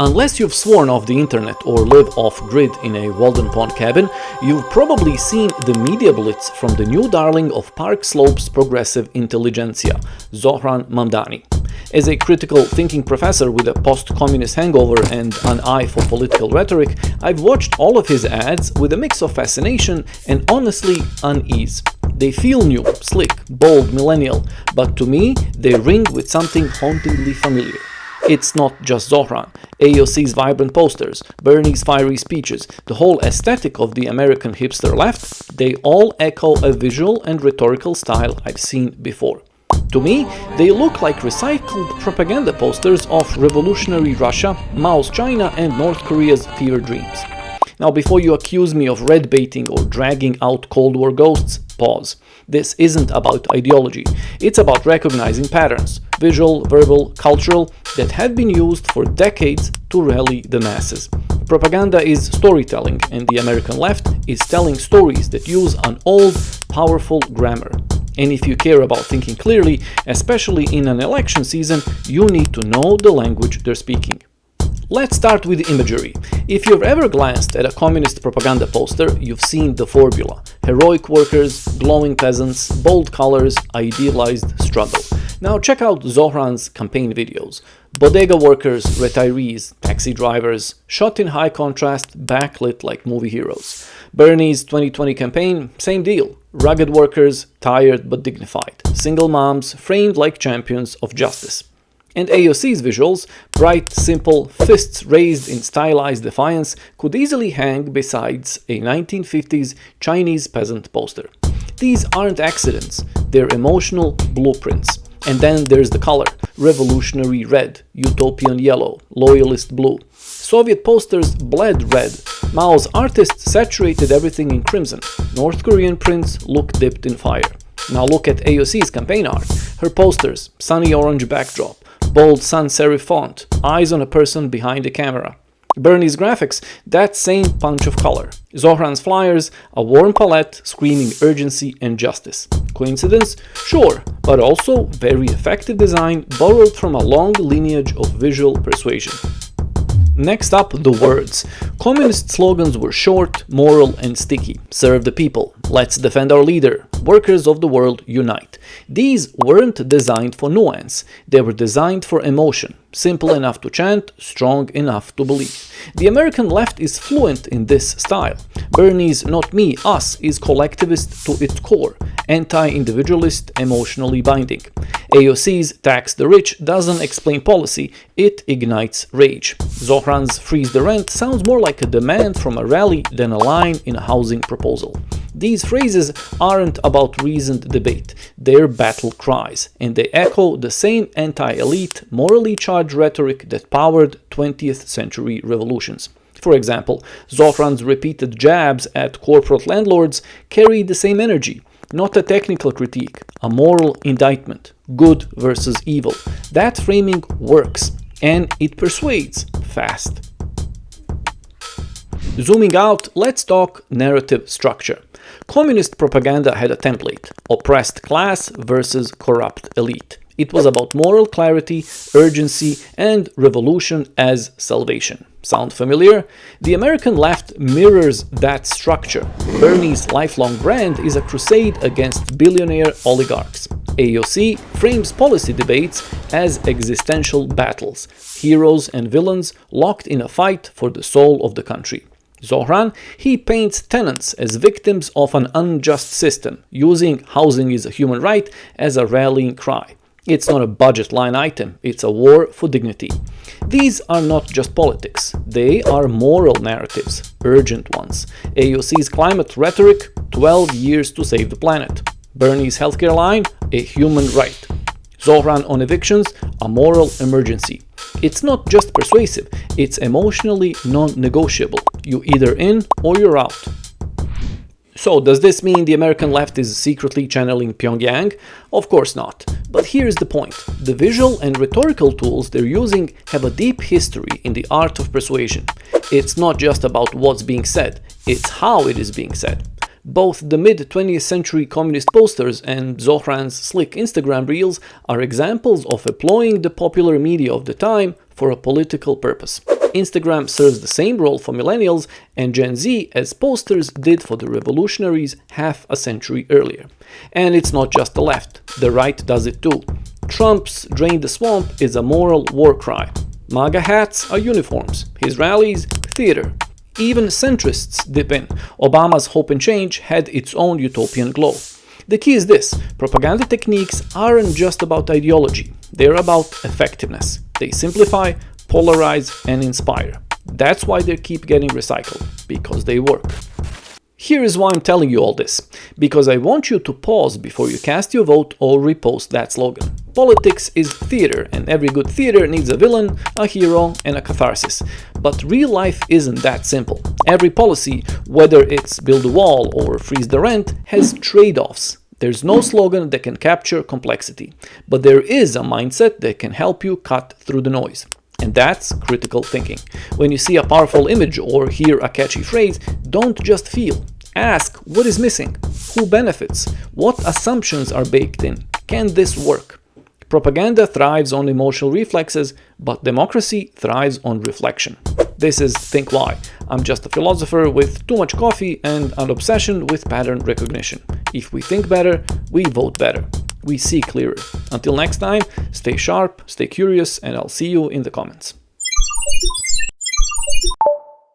Unless you've sworn off the internet or live off-grid in a Walden Pond cabin, you've probably seen the media blitz from the new darling of Park Slope's progressive intelligentsia, Zohran Mamdani. As a critical thinking professor with a post-communist hangover and an eye for political rhetoric, I've watched all of his ads with a mix of fascination and honestly unease. They feel new, slick, bold, millennial, but to me they ring with something hauntingly familiar. It's not just Zohran. AOC's vibrant posters, Bernie's fiery speeches, the whole aesthetic of the American hipster left, they all echo a visual and rhetorical style I've seen before. To me, they look like recycled propaganda posters of revolutionary Russia, Mao's China, and North Korea's fever dreams. Now, before you accuse me of red baiting or dragging out Cold War ghosts, pause. This isn't about ideology. It's about recognizing patterns, visual, verbal, cultural, that have been used for decades to rally the masses. Propaganda is storytelling, and the American left is telling stories that use an old, powerful grammar. And if you care about thinking clearly, especially in an election season, you need to know the language they're speaking. Let's start with imagery. If you've ever glanced at a communist propaganda poster, you've seen the formula. Heroic workers, glowing peasants, bold colors, idealized struggle. Now check out Zohran's campaign videos. Bodega workers, retirees, taxi drivers, shot in high contrast, backlit like movie heroes. Bernie's 2020 campaign, same deal. Rugged workers, tired but dignified. Single moms, framed like champions of justice. And AOC's visuals, bright, simple, fists raised in stylized defiance, could easily hang beside a 1950s Chinese peasant poster. These aren't accidents, they're emotional blueprints. And then there's the color: revolutionary red, utopian yellow, loyalist blue. Soviet posters bled red. Mao's artists saturated everything in crimson. North Korean prints look dipped in fire. Now look at AOC's campaign art. Her posters, sunny orange backdrop, bold sans serif font, eyes on a person behind the camera. Bernie's graphics, that same punch of color. Zohran's flyers, a warm palette screaming urgency and justice. Coincidence? Sure, but also very effective design borrowed from a long lineage of visual persuasion. Next up, the words. Communist slogans were short, moral, and sticky. Serve the people. Let's defend our leader. Workers of the world, unite. These weren't designed for nuance. They were designed for emotion. Simple enough to chant, strong enough to believe. The American left is fluent in this style. Bernie's not me, us is collectivist to its core, anti-individualist, emotionally binding. AOC's tax the rich doesn't explain policy, it ignites rage. Zohran's freeze the rent sounds more like a demand from a rally than a line in a housing proposal. These phrases aren't about reasoned debate, they're battle cries, and they echo the same anti-elite, morally charged rhetoric that powered 20th century revolutions. For example, Zohran's repeated jabs at corporate landlords carry the same energy. Not a technical critique, a moral indictment. Good versus evil. That framing works, and it persuades fast. Zooming out, let's talk narrative structure. Communist propaganda had a template: oppressed class versus corrupt elite. It was about moral clarity, urgency, and revolution as salvation. Sound familiar? The American left mirrors that structure. Bernie's lifelong brand is a crusade against billionaire oligarchs. AOC frames policy debates as existential battles, heroes and villains locked in a fight for the soul of the country. Zohran, he paints tenants as victims of an unjust system, using housing is a human right as a rallying cry. It's not a budget line item, it's a war for dignity. These are not just politics, they are moral narratives, urgent ones. AOC's climate rhetoric, 12 years to save the planet. Bernie's healthcare line, a human right. Zohran on evictions, a moral emergency. It's not just persuasive, it's emotionally non-negotiable. You either in or you're out. So, does this mean the American left is secretly channeling Pyongyang? Of course not. But here's the point. The visual and rhetorical tools they're using have a deep history in the art of persuasion. It's not just about what's being said, it's how it is being said. Both the mid-20th century communist posters and Zohran's slick Instagram reels are examples of employing the popular media of the time for a political purpose. Instagram serves the same role for millennials and Gen Z as posters did for the revolutionaries half a century earlier. And it's not just the left, the right does it too. Trump's "Drain the Swamp" is a moral war cry. MAGA hats are uniforms, his rallies, theater. Even centrists dip in. Obama's Hope and Change had its own utopian glow. The key is this: propaganda techniques aren't just about ideology, they're about effectiveness. They simplify, polarize, and inspire. That's why they keep getting recycled, because they work. Here is why I'm telling you all this, because I want you to pause before you cast your vote or repost that slogan. Politics is theater, and every good theater needs a villain, a hero, and a catharsis. But real life isn't that simple. Every policy, whether it's build a wall or freeze the rent, has trade-offs. There's no slogan that can capture complexity, but there is a mindset that can help you cut through the noise. And that's critical thinking. When you see a powerful image or hear a catchy phrase, don't just feel. Ask what is missing, who benefits, what assumptions are baked in, can this work? Propaganda thrives on emotional reflexes, but democracy thrives on reflection. This is Think Why. I'm just a philosopher with too much coffee and an obsession with pattern recognition. If we think better, we vote better. We see clearer. Until next time, stay sharp, stay curious, and I'll see you in the comments.